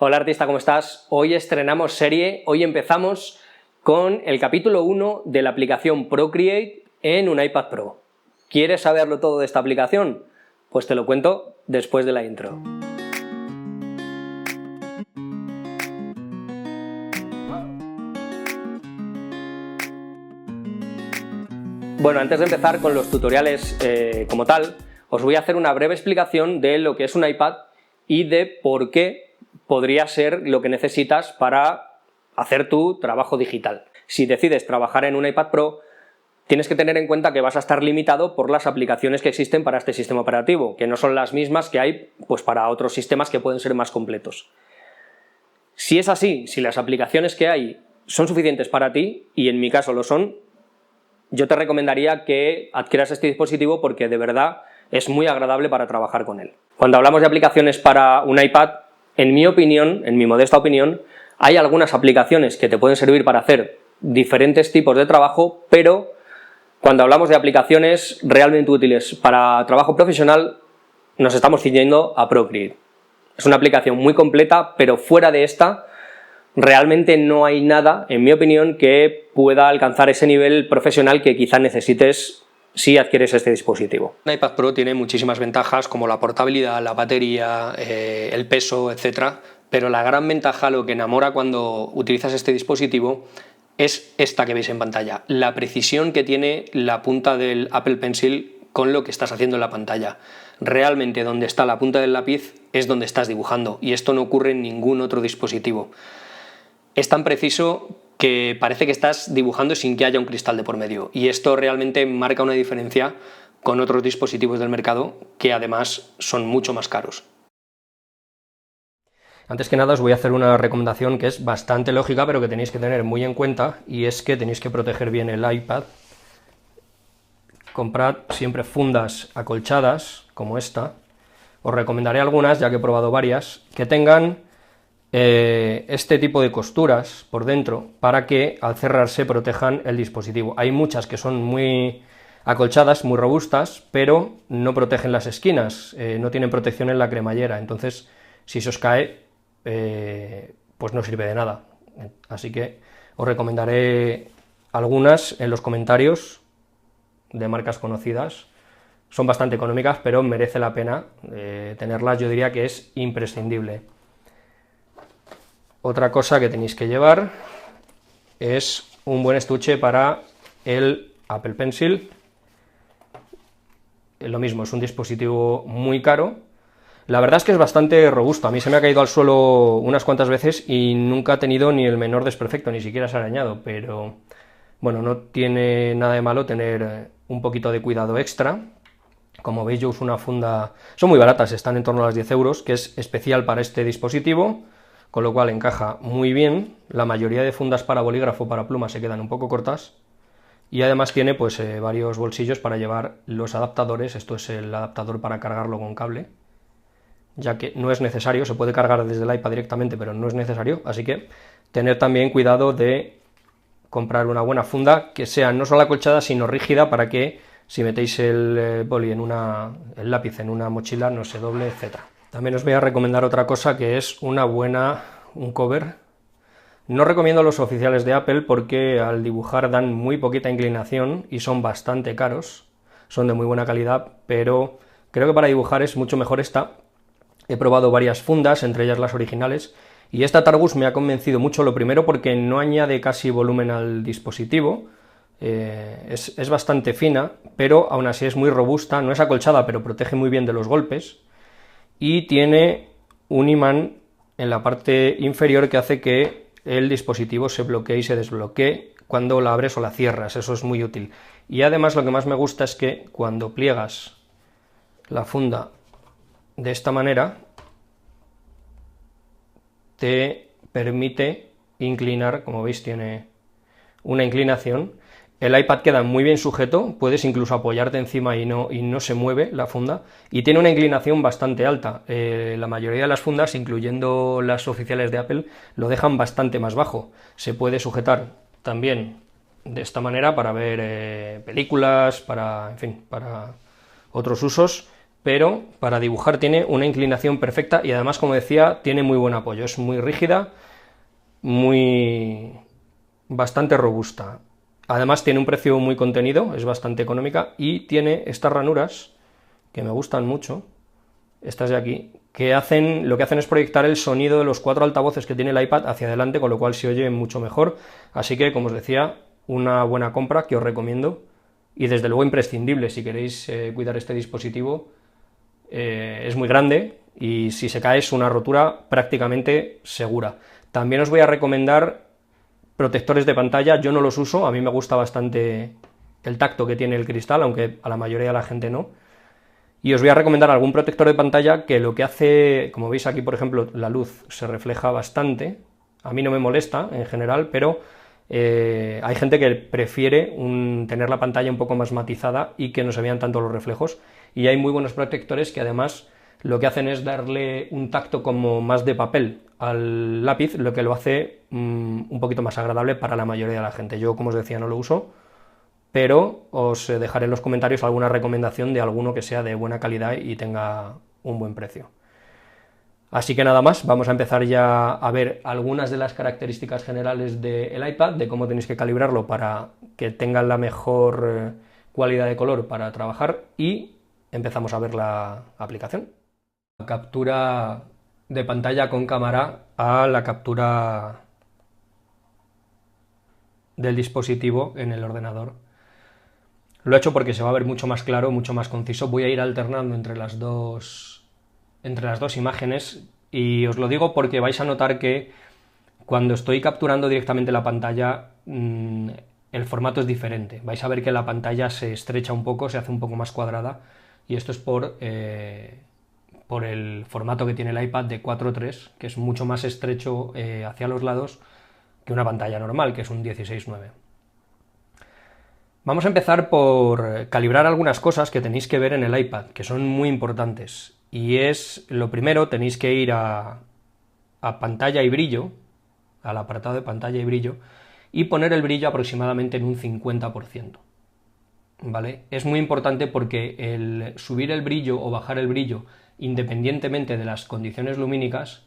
Hola artista, ¿cómo estás? Hoy estrenamos serie, hoy empezamos con el capítulo 1 de la aplicación Procreate en un iPad Pro. ¿Quieres saberlo todo de esta aplicación? Pues te lo cuento después de la intro. Bueno, antes de empezar con los tutoriales como tal, os voy a hacer una breve explicación de lo que es un iPad y de por qué podría ser lo que necesitas para hacer tu trabajo digital. Si decides trabajar en un iPad Pro, tienes que tener en cuenta que vas a estar limitado por las aplicaciones que existen para este sistema operativo, que no son las mismas que hay pues, para otros sistemas que pueden ser más completos. Si es así, si las aplicaciones que hay son suficientes para ti, y en mi caso lo son, yo te recomendaría que adquieras este dispositivo porque de verdad es muy agradable para trabajar con él. Cuando hablamos de aplicaciones para un iPad, en mi opinión, en mi modesta opinión, hay algunas aplicaciones que te pueden servir para hacer diferentes tipos de trabajo, pero cuando hablamos de aplicaciones realmente útiles para trabajo profesional, nos estamos ciñendo a Procreate. Es una aplicación muy completa, pero fuera de esta, realmente no hay nada, en mi opinión, que pueda alcanzar ese nivel profesional que quizá necesites si adquieres este dispositivo. Un iPad Pro tiene muchísimas ventajas como la portabilidad, la batería, el peso, etc. Pero la gran ventaja, lo que enamora cuando utilizas este dispositivo, es esta que veis en pantalla, la precisión que tiene la punta del Apple Pencil con lo que estás haciendo en la pantalla. Realmente donde está la punta del lápiz es donde estás dibujando, y esto no ocurre en ningún otro dispositivo. Es tan preciso que parece que estás dibujando sin que haya un cristal de por medio, y esto realmente marca una diferencia con otros dispositivos del mercado que además son mucho más caros. Antes que nada os voy a hacer una recomendación que es bastante lógica, pero que tenéis que tener muy en cuenta, y es que tenéis que proteger bien el iPad. Comprad siempre fundas acolchadas, como esta. Os recomendaré algunas, ya que he probado varias, que tengan este tipo de costuras por dentro, para que al cerrarse protejan el dispositivo. Hay muchas que son muy acolchadas, muy robustas, pero no protegen las esquinas, no tienen protección en la cremallera, entonces si se os cae, pues no sirve de nada. Así que os recomendaré algunas en los comentarios de marcas conocidas. Son bastante económicas, pero merece la pena tenerlas. Yo diría que es imprescindible. Otra cosa que tenéis que llevar es un buen estuche para el Apple Pencil. Lo mismo, es un dispositivo muy caro. La verdad es que es bastante robusto. A mí se me ha caído al suelo unas cuantas veces y nunca ha tenido ni el menor desperfecto, ni siquiera se ha arañado, pero bueno, no tiene nada de malo tener un poquito de cuidado extra. Como veis, yo uso una funda, son muy baratas, están en torno a los 10 euros, que es especial para este dispositivo, con lo cual encaja muy bien. La mayoría de fundas para bolígrafo, para pluma, se quedan un poco cortas, y además tiene pues varios bolsillos para llevar los adaptadores. Esto es el adaptador para cargarlo con cable, ya que no es necesario, se puede cargar desde el iPad directamente, pero no es necesario, así que tener también cuidado de comprar una buena funda que sea no solo acolchada, sino rígida, para que si metéis el boli el lápiz en una mochila no se doble, etc. También os voy a recomendar otra cosa, que es un cover. No recomiendo los oficiales de Apple porque al dibujar dan muy poquita inclinación y son bastante caros, son de muy buena calidad, pero creo que para dibujar es mucho mejor esta. He probado varias fundas, entre ellas las originales, y esta Targus me ha convencido mucho. Lo primero porque no añade casi volumen al dispositivo, es bastante fina, pero aún así es muy robusta, no es acolchada, pero protege muy bien de los golpes, y tiene un imán en la parte inferior que hace que el dispositivo se bloquee y se desbloquee cuando la abres o la cierras. Eso es muy útil. Y además lo que más me gusta es que cuando pliegas la funda de esta manera, te permite inclinar, como veis tiene una inclinación. El iPad queda muy bien sujeto, puedes incluso apoyarte encima y no se mueve la funda, y tiene una inclinación bastante alta. La mayoría de las fundas, incluyendo las oficiales de Apple, lo dejan bastante más bajo. Se puede sujetar también de esta manera para ver películas, en fin, para otros usos, pero para dibujar tiene una inclinación perfecta y además, como decía, tiene muy buen apoyo, es muy rígida, bastante robusta. Además tiene un precio muy contenido, es bastante económica y tiene estas ranuras que me gustan mucho, estas de aquí, lo que hacen es proyectar el sonido de los 4 altavoces que tiene el iPad hacia adelante, con lo cual se oye mucho mejor. Así que, como os decía, una buena compra que os recomiendo y desde luego imprescindible si queréis cuidar este dispositivo. Es muy grande y si se cae es una rotura prácticamente segura. También os voy a recomendar protectores de pantalla. Yo no los uso, a mí me gusta bastante el tacto que tiene el cristal, aunque a la mayoría de la gente no. Y os voy a recomendar algún protector de pantalla que lo que hace, como veis aquí por ejemplo, la luz se refleja bastante. A mí no me molesta en general, pero hay gente que prefiere tener la pantalla un poco más matizada y que no se vean tanto los reflejos. Y hay muy buenos protectores que además lo que hacen es darle un tacto como más de papel al lápiz, lo que lo hace un poquito más agradable para la mayoría de la gente. Yo, como os decía, no lo uso, pero os dejaré en los comentarios alguna recomendación de alguno que sea de buena calidad y tenga un buen precio. Así que nada más, vamos a empezar ya a ver algunas de las características generales del iPad, de cómo tenéis que calibrarlo para que tenga la mejor calidad de color para trabajar, y empezamos a ver la aplicación. La captura de pantalla con cámara a la captura del dispositivo en el ordenador. Lo he hecho porque se va a ver mucho más claro, mucho más conciso. Voy a ir alternando entre las dos imágenes, y os lo digo porque vais a notar que cuando estoy capturando directamente la pantalla el formato es diferente. Vais a ver que la pantalla se estrecha un poco, se hace un poco más cuadrada, y esto es por el formato que tiene el iPad de 4:3, que es mucho más estrecho hacia los lados que una pantalla normal, que es un 16:9. Vamos a empezar por calibrar algunas cosas que tenéis que ver en el iPad, que son muy importantes. Y es, lo primero, tenéis que ir a pantalla y brillo, al apartado de pantalla y brillo, y poner el brillo aproximadamente en un 50%. ¿Vale? Es muy importante porque el subir el brillo o bajar el brillo, independientemente de las condiciones lumínicas,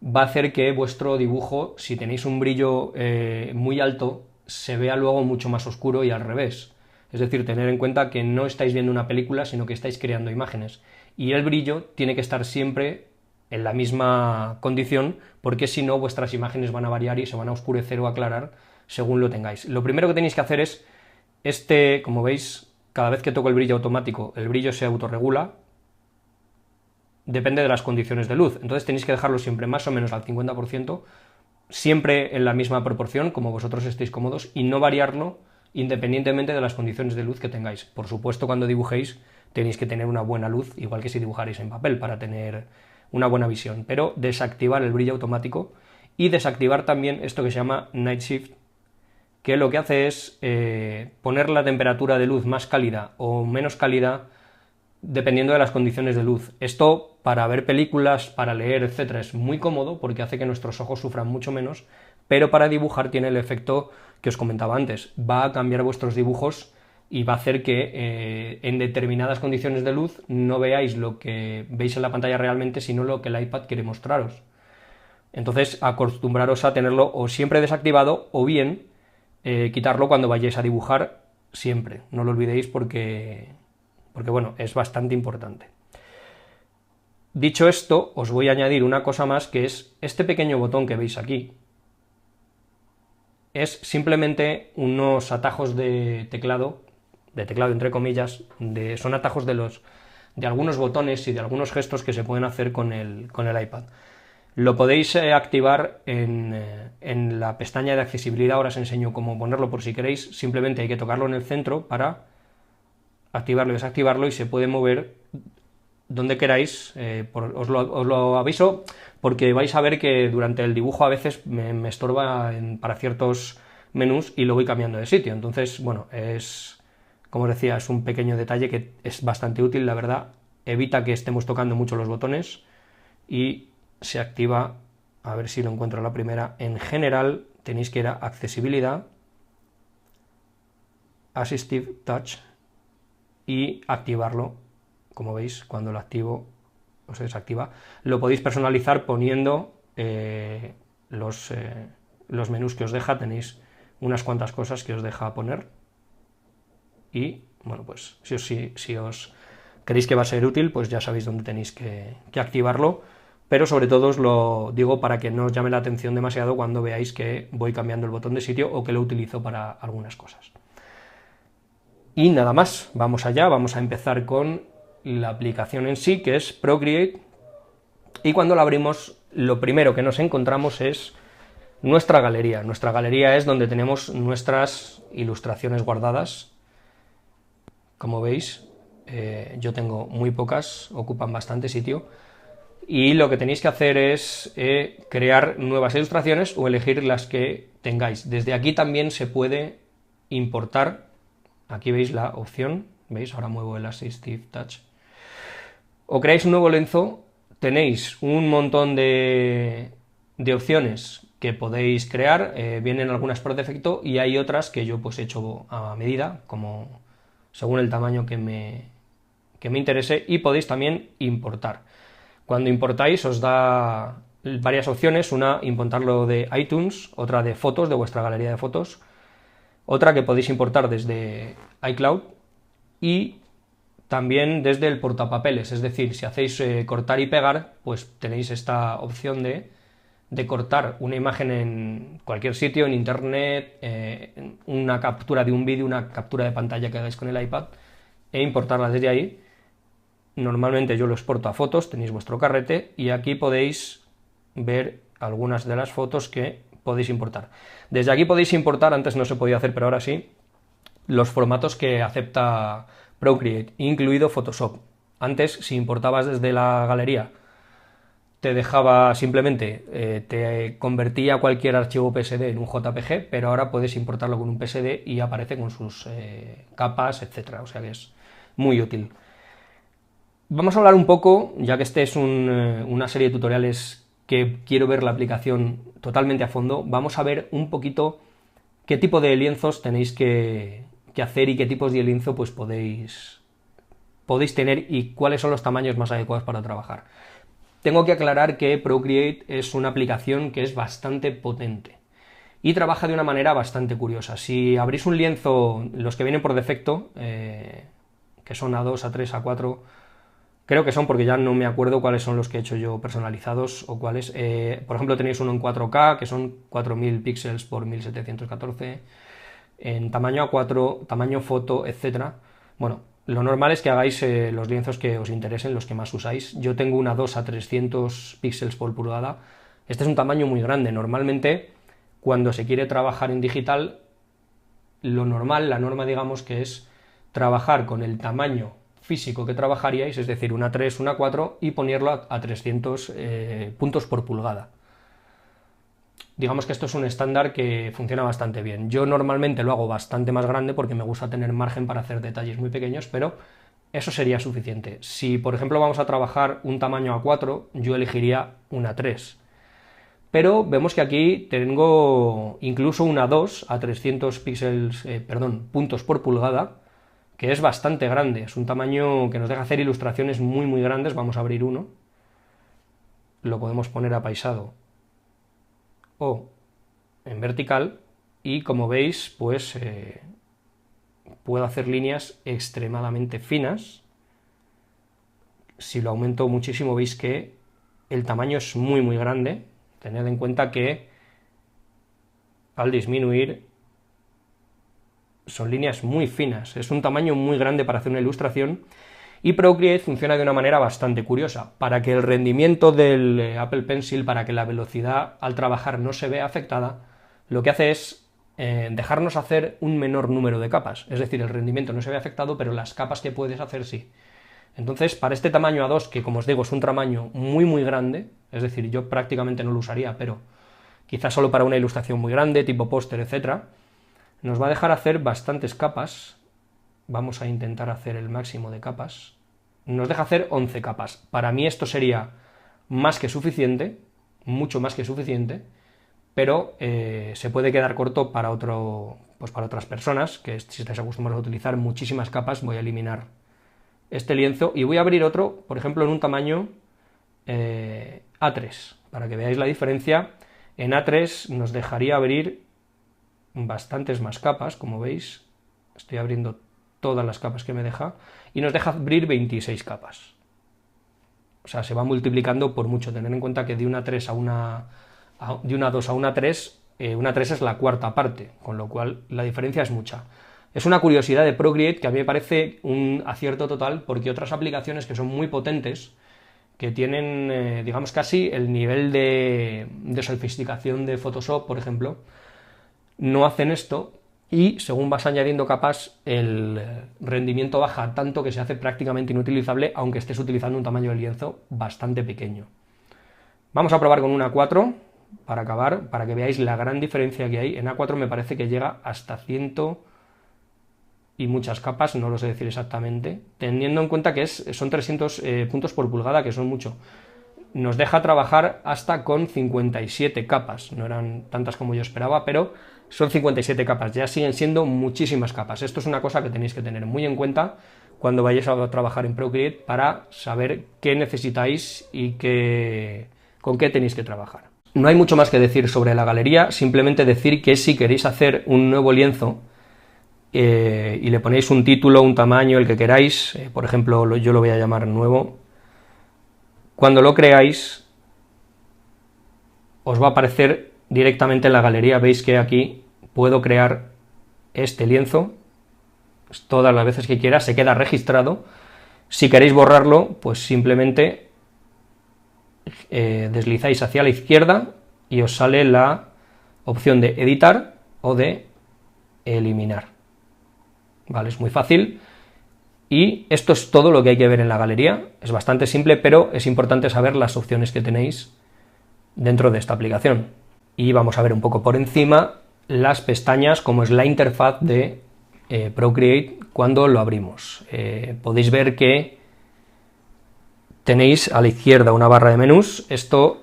va a hacer que vuestro dibujo, si tenéis un brillo muy alto, se vea luego mucho más oscuro, y al revés. Es decir, tener en cuenta que no estáis viendo una película, sino que estáis creando imágenes. Y el brillo tiene que estar siempre en la misma condición, porque si no, vuestras imágenes van a variar y se van a oscurecer o aclarar según lo tengáis. Lo primero que tenéis que hacer es, como veis, cada vez que toco el brillo automático, el brillo se autorregula, depende de las condiciones de luz. Entonces tenéis que dejarlo siempre más o menos al 50%, siempre en la misma proporción, como vosotros estéis cómodos, y no variarlo independientemente de las condiciones de luz que tengáis. Por supuesto, cuando dibujéis tenéis que tener una buena luz, igual que si dibujaréis en papel, para tener una buena visión, pero desactivar el brillo automático y desactivar también esto que se llama Night Shift, que lo que hace es poner la temperatura de luz más cálida o menos cálida dependiendo de las condiciones de luz. Esto, para ver películas, para leer, etcétera, es muy cómodo porque hace que nuestros ojos sufran mucho menos, pero para dibujar tiene el efecto que os comentaba antes. Va a cambiar vuestros dibujos y va a hacer que en determinadas condiciones de luz no veáis lo que veis en la pantalla realmente, sino lo que el iPad quiere mostraros. Entonces, acostumbraros a tenerlo o siempre desactivado, o bien quitarlo cuando vayáis a dibujar siempre. No lo olvidéis porque bueno, es bastante importante. Dicho esto, os voy a añadir una cosa más, que es este pequeño botón que veis aquí. Es simplemente unos atajos de teclado entre comillas, son atajos de algunos botones y de algunos gestos que se pueden hacer con el iPad. Lo podéis activar en la pestaña de accesibilidad. Ahora os enseño cómo ponerlo por si queréis. Simplemente hay que tocarlo en el centro para activarlo y desactivarlo, y se puede mover donde queráis. Os lo aviso porque vais a ver que durante el dibujo a veces me estorba para ciertos menús y lo voy cambiando de sitio. Entonces, bueno, como os decía, es un pequeño detalle que es bastante útil, la verdad. Evita que estemos tocando mucho los botones y se activa, a ver si lo encuentro a la primera. En general tenéis que ir a accesibilidad, Assistive Touch, y activarlo como veis, cuando lo activo o se desactiva, lo podéis personalizar poniendo los menús que os deja. Tenéis unas cuantas cosas que os deja poner y, bueno, pues si os creéis que va a ser útil, pues ya sabéis dónde tenéis que activarlo, pero sobre todo os lo digo para que no os llame la atención demasiado cuando veáis que voy cambiando el botón de sitio o que lo utilizo para algunas cosas. Y nada más, vamos allá, vamos a empezar con la aplicación en sí, que es Procreate, y cuando la abrimos, lo primero que nos encontramos es nuestra galería. Nuestra galería es donde tenemos nuestras ilustraciones guardadas. Como veis, yo tengo muy pocas, ocupan bastante sitio, y lo que tenéis que hacer es crear nuevas ilustraciones o elegir las que tengáis. Desde aquí también se puede importar, aquí veis la opción, veis, ahora muevo el Assistive Touch, o creáis un nuevo lienzo, tenéis un montón de opciones que podéis crear, vienen algunas por defecto y hay otras que yo pues he hecho a medida, como según el tamaño que me interese, y podéis también importar. Cuando importáis os da varias opciones, una importarlo de iTunes, otra de fotos, de vuestra galería de fotos, otra que podéis importar desde iCloud y también desde el portapapeles, es decir, si hacéis cortar y pegar, pues tenéis esta opción de cortar una imagen en cualquier sitio, en internet, una captura de un vídeo, una captura de pantalla que hagáis con el iPad, e importarla desde ahí. Normalmente yo lo exporto a fotos, tenéis vuestro carrete, y aquí podéis ver algunas de las fotos que podéis importar. Desde aquí podéis importar, antes no se podía hacer, pero ahora sí, los formatos que acepta Procreate, incluido Photoshop. Antes, si importabas desde la galería, te dejaba simplemente, te convertía cualquier archivo PSD en un JPG, pero ahora puedes importarlo con un PSD y aparece con sus capas, etcétera. O sea que es muy útil. Vamos a hablar un poco, ya que este es una serie de tutoriales que quiero ver la aplicación totalmente a fondo, vamos a ver un poquito qué tipo de lienzos tenéis que hacer y qué tipos de lienzo pues podéis tener y cuáles son los tamaños más adecuados para trabajar. Tengo que aclarar que Procreate es una aplicación que es bastante potente y trabaja de una manera bastante curiosa. Si abrís un lienzo, los que vienen por defecto, que son A2, A3, A4, creo que son, porque ya no me acuerdo cuáles son los que he hecho yo personalizados o cuáles. Por ejemplo, tenéis uno en 4K, que son 4000 píxeles por 1714, en tamaño A4, tamaño foto, etc. Bueno, lo normal es que hagáis los lienzos que os interesen, los que más usáis. Yo tengo una 2 a 300 píxeles por pulgada. Este es un tamaño muy grande. Normalmente, cuando se quiere trabajar en digital, lo normal, la norma, digamos, que es trabajar con el tamaño físico que trabajaríais, es decir, una 3, una 4, y ponerlo a 300 puntos por pulgada. Digamos que esto es un estándar que funciona bastante bien. Yo normalmente lo hago bastante más grande porque me gusta tener margen para hacer detalles muy pequeños, pero eso sería suficiente. Si, por ejemplo, vamos a trabajar un tamaño A4, yo elegiría una 3. Pero vemos que aquí tengo incluso una 2 a 300 puntos por pulgada, que es bastante grande. Es un tamaño que nos deja hacer ilustraciones muy muy grandes. Vamos a abrir uno. Lo podemos poner apaisado o en vertical y, como veis, pues puedo hacer líneas extremadamente finas. Si lo aumento muchísimo veis que el tamaño es muy muy grande. Tened en cuenta que al disminuir son líneas muy finas, es un tamaño muy grande para hacer una ilustración, y Procreate funciona de una manera bastante curiosa. Para que el rendimiento del Apple Pencil, para que la velocidad al trabajar no se vea afectada, lo que hace es dejarnos hacer un menor número de capas, es decir, el rendimiento no se ve afectado, pero las capas que puedes hacer sí. Entonces, para este tamaño A2, que como os digo es un tamaño muy muy grande, es decir, yo prácticamente no lo usaría, pero quizás solo para una ilustración muy grande, tipo póster, etc., nos va a dejar hacer bastantes capas. Vamos a intentar hacer el máximo de capas. Nos deja hacer 11 capas. Para mí esto sería más que suficiente, mucho más que suficiente, pero se puede quedar corto para para otras personas, que si estáis acostumbrados a utilizar muchísimas capas, voy a eliminar este lienzo y voy a abrir otro, por ejemplo, en un tamaño A3, para que veáis la diferencia. En A3 nos dejaría abrir bastantes más capas, como veis, estoy abriendo todas las capas que me deja, y nos deja abrir 26 capas. O sea, se va multiplicando por mucho. Tener en cuenta que de una 3 a una, de una 2 a una 3 es la cuarta parte, con lo cual la diferencia es mucha. Es una curiosidad de Procreate que a mí me parece un acierto total, porque otras aplicaciones que son muy potentes, que tienen, digamos, casi el nivel de sofisticación de Photoshop, por ejemplo, no hacen esto, y según vas añadiendo capas, el rendimiento baja tanto que se hace prácticamente inutilizable, aunque estés utilizando un tamaño de lienzo bastante pequeño. Vamos a probar con una A4 para acabar, para que veáis la gran diferencia que hay. En A4 me parece que llega hasta 100 y muchas capas, no lo sé decir exactamente, teniendo en cuenta que son 300 puntos por pulgada, que son mucho. Nos deja trabajar hasta con 57 capas, no eran tantas como yo esperaba, pero son 57 capas, ya siguen siendo muchísimas capas. Esto es una cosa que tenéis que tener muy en cuenta cuando vayáis a trabajar en Procreate, para saber qué necesitáis y con qué tenéis que trabajar. No hay mucho más que decir sobre la galería, simplemente decir que si queréis hacer un nuevo lienzo y le ponéis un título, un tamaño, el que queráis, por ejemplo, yo lo voy a llamar nuevo, cuando lo creáis os va a aparecer directamente en la galería. Veis que aquí puedo crear este lienzo todas las veces que quiera, se queda registrado. Si queréis borrarlo, pues simplemente deslizáis hacia la izquierda y os sale la opción de editar o de eliminar. Vale, es muy fácil. Y esto es todo lo que hay que ver en la galería. Es bastante simple, pero es importante saber las opciones que tenéis dentro de esta aplicación. Y vamos a ver un poco por encima las pestañas, como es la interfaz de Procreate cuando lo abrimos. Podéis ver que tenéis a la izquierda una barra de menús. Esto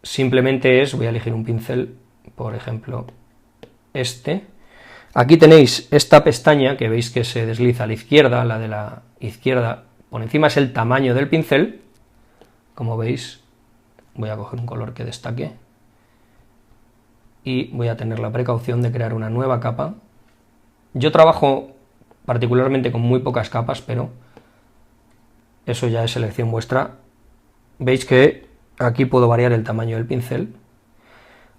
simplemente voy a elegir un pincel, por ejemplo este. Aquí tenéis esta pestaña que veis que se desliza a la izquierda, la de la izquierda por encima es el tamaño del pincel. Como veis, voy a coger un color que destaque y voy a tener la precaución de crear una nueva capa. Yo trabajo particularmente con muy pocas capas, pero eso ya es elección vuestra. Veis que aquí puedo variar el tamaño del pincel.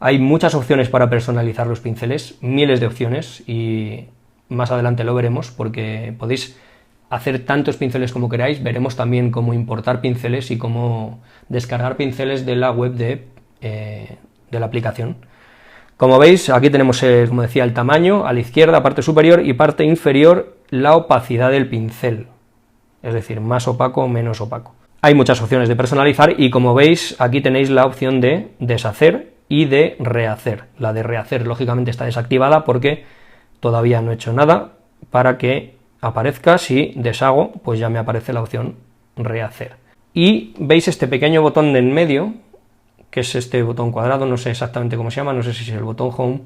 Hay muchas opciones para personalizar los pinceles, miles de opciones, y más adelante lo veremos, porque podéis hacer tantos pinceles como queráis. Veremos también cómo importar pinceles y cómo descargar pinceles de la web de la aplicación. Como veis, aquí tenemos, como decía, el tamaño, a la izquierda, parte superior, y parte inferior, la opacidad del pincel, es decir, más opaco, menos opaco. Hay muchas opciones de personalizar, y como veis, aquí tenéis la opción de deshacer y de rehacer. La de rehacer, lógicamente, está desactivada porque todavía no he hecho nada para que aparezca. Si deshago, pues ya me aparece la opción rehacer. Y veis este pequeño botón de en medio, que es este botón cuadrado, no sé exactamente cómo se llama, no sé si es el botón home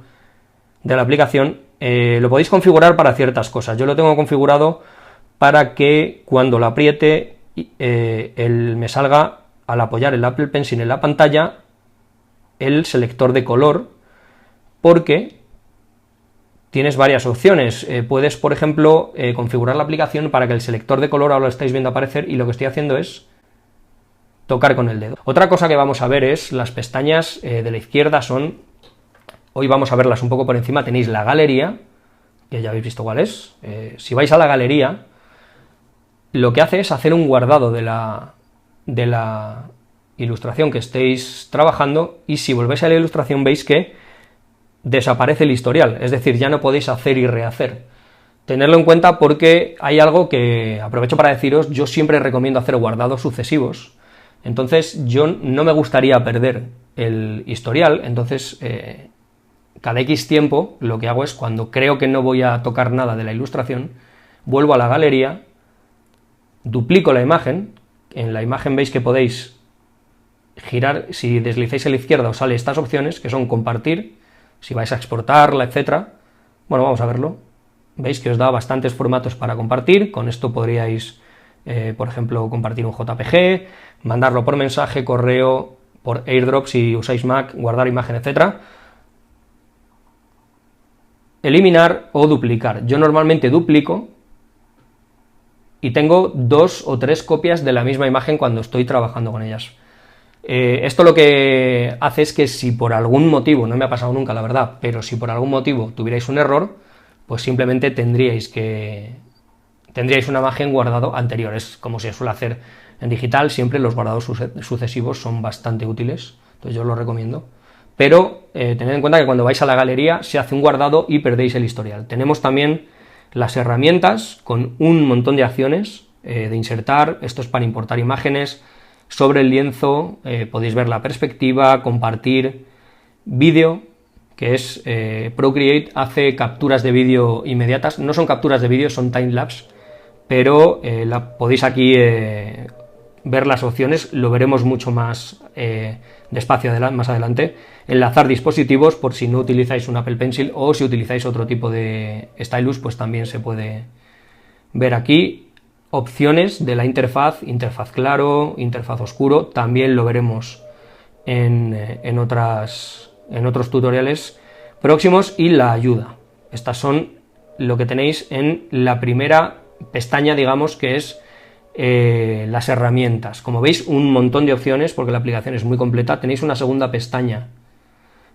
de la aplicación. Lo podéis configurar para ciertas cosas. Yo lo tengo configurado para que cuando lo apriete me salga, al apoyar el Apple Pencil en la pantalla, el selector de color, porque tienes varias opciones. Puedes, por ejemplo, configurar la aplicación para que el selector de color, ahora lo estáis viendo aparecer, y lo que estoy haciendo es tocar con el dedo. Otra cosa que vamos a ver es las pestañas de la izquierda. Hoy vamos a verlas un poco por encima. Tenéis la galería, que ya habéis visto cuál es. Si vais a la galería, lo que hace es hacer un guardado de la ilustración que estéis trabajando, y si volvéis a la ilustración veis que desaparece el historial, es decir, ya no podéis hacer y rehacer. Tenerlo en cuenta porque hay algo que aprovecho para deciros. Yo siempre recomiendo hacer guardados sucesivos, entonces yo no me gustaría perder el historial. Entonces cada X tiempo lo que hago es, cuando creo que no voy a tocar nada de la ilustración, vuelvo a la galería, duplico la imagen. En la imagen veis que podéis girar. Si deslizáis a la izquierda os sale estas opciones, que son compartir, si vais a exportarla, etcétera. Bueno, vamos a verlo. veis que os da bastantes formatos para compartir. Con esto podríais, por ejemplo, compartir un JPG, mandarlo por mensaje, correo, por AirDrop si usáis Mac, guardar imagen, etc. Eliminar o duplicar. Yo normalmente duplico y tengo 2 o 3 copias de la misma imagen cuando estoy trabajando con ellas. Esto lo que hace es que si por algún motivo, no me ha pasado nunca la verdad, pero si por algún motivo tuvierais un error, pues simplemente tendríais una imagen guardado anterior. Es como se suele hacer en digital, siempre los guardados sucesivos son bastante útiles, entonces yo os lo recomiendo. Pero tened en cuenta que cuando vais a la galería se hace un guardado y perdéis el historial. Tenemos también las herramientas con un montón de acciones de insertar. Esto es para importar imágenes. Sobre el lienzo podéis ver la perspectiva, compartir vídeo, que es Procreate hace capturas de vídeo inmediatas. No son capturas de vídeo, son timelapse, pero podéis aquí ver las opciones, lo veremos mucho más despacio más adelante. Enlazar dispositivos, por si no utilizáis un Apple Pencil o si utilizáis otro tipo de stylus, pues también se puede ver aquí. Opciones de la interfaz claro, interfaz oscuro, también lo veremos en otros tutoriales próximos. Y la ayuda, estas son lo que tenéis en la primera pestaña, digamos, que es las herramientas. Como veis, un montón de opciones porque la aplicación es muy completa. Tenéis una segunda pestaña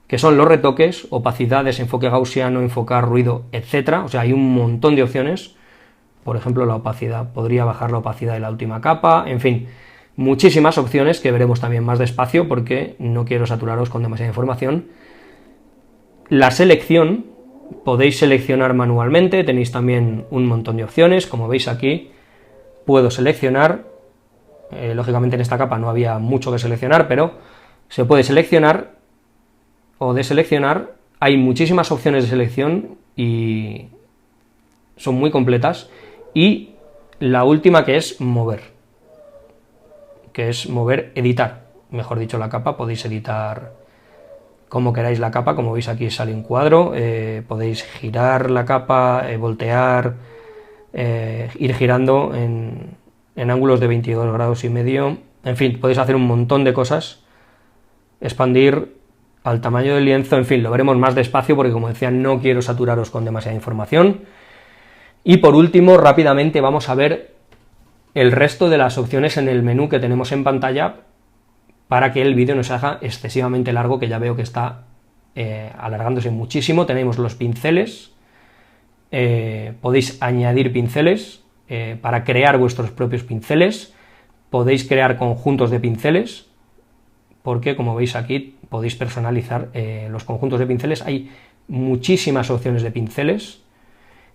que son los retoques, opacidad, desenfoque gaussiano, enfocar, ruido, etcétera. O sea, hay un montón de opciones. Por ejemplo, la opacidad, podría bajar la opacidad de la última capa, en fin, muchísimas opciones que veremos también más despacio porque no quiero saturaros con demasiada información. La selección, podéis seleccionar manualmente, tenéis también un montón de opciones, como veis aquí, puedo seleccionar, lógicamente en esta capa no había mucho que seleccionar, pero se puede seleccionar o deseleccionar, hay muchísimas opciones de selección y son muy completas. Y la última, que es mover, editar, mejor dicho, la capa. Podéis editar como queráis la capa, como veis aquí sale un cuadro, podéis girar la capa, voltear, ir girando en ángulos de 22 grados y medio, en fin, podéis hacer un montón de cosas, expandir al tamaño del lienzo, en fin, lo veremos más despacio porque, como decía, no quiero saturaros con demasiada información. Y por último, rápidamente vamos a ver el resto de las opciones en el menú que tenemos en pantalla para que el vídeo no se haga excesivamente largo, que ya veo que está alargándose muchísimo. Tenemos los pinceles, podéis añadir pinceles para crear vuestros propios pinceles, podéis crear conjuntos de pinceles, porque como veis aquí podéis personalizar los conjuntos de pinceles. Hay muchísimas opciones de pinceles,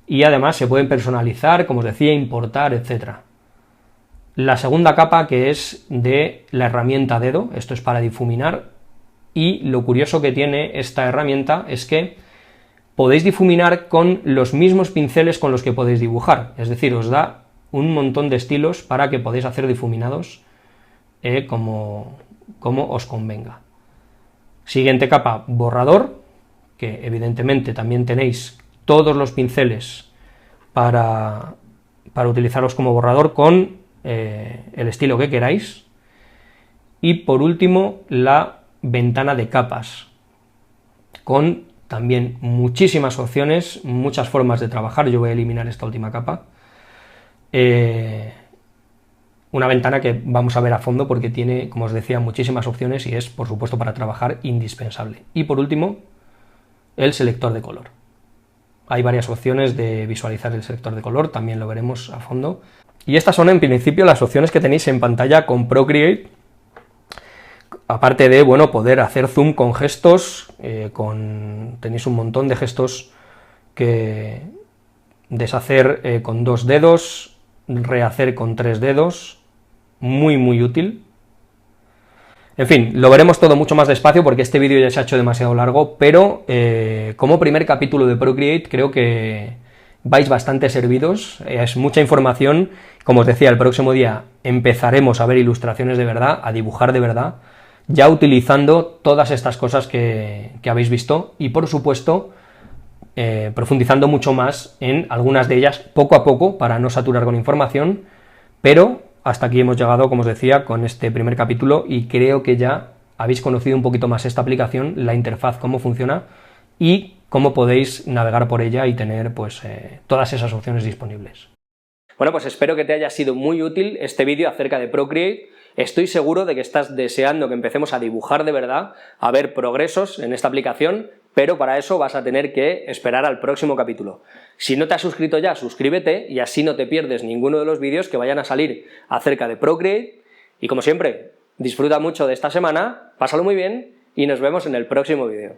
y además se pueden personalizar, como os decía, importar, etc. La segunda capa, que es de la herramienta dedo, esto es para difuminar, y lo curioso que tiene esta herramienta es que podéis difuminar con los mismos pinceles con los que podéis dibujar, es decir, os da un montón de estilos para que podáis hacer difuminados como os convenga. Siguiente capa, borrador, que evidentemente también tenéis todos los pinceles para utilizarlos como borrador con el estilo que queráis. Y por último, la ventana de capas, con también muchísimas opciones, muchas formas de trabajar. Yo voy a eliminar esta última capa. Una ventana que vamos a ver a fondo porque tiene, como os decía, muchísimas opciones y es, por supuesto, para trabajar indispensable. Y por último, el selector de color. Hay varias opciones de visualizar el selector de color, también lo veremos a fondo. Y estas son en principio las opciones que tenéis en pantalla con Procreate, aparte de, bueno, poder hacer zoom con gestos, tenéis un montón de gestos que deshacer con 2 dedos, rehacer con 3 dedos, muy útil. En fin, lo veremos todo mucho más despacio porque este vídeo ya se ha hecho demasiado largo, pero como primer capítulo de Procreate creo que vais bastante servidos, es mucha información. Como os decía, el próximo día empezaremos a ver ilustraciones de verdad, a dibujar de verdad, ya utilizando todas estas cosas que habéis visto, y por supuesto profundizando mucho más en algunas de ellas poco a poco para no saturar con información, pero hasta aquí hemos llegado, como os decía, con este primer capítulo y creo que ya habéis conocido un poquito más esta aplicación, la interfaz, cómo funciona y cómo podéis navegar por ella y tener pues todas esas opciones disponibles. Bueno, pues espero que te haya sido muy útil este vídeo acerca de Procreate. Estoy seguro de que estás deseando que empecemos a dibujar de verdad, a ver progresos en esta aplicación, pero para eso vas a tener que esperar al próximo capítulo. Si no te has suscrito ya, suscríbete y así no te pierdes ninguno de los vídeos que vayan a salir acerca de Procreate. Y como siempre, disfruta mucho de esta semana, pásalo muy bien y nos vemos en el próximo vídeo.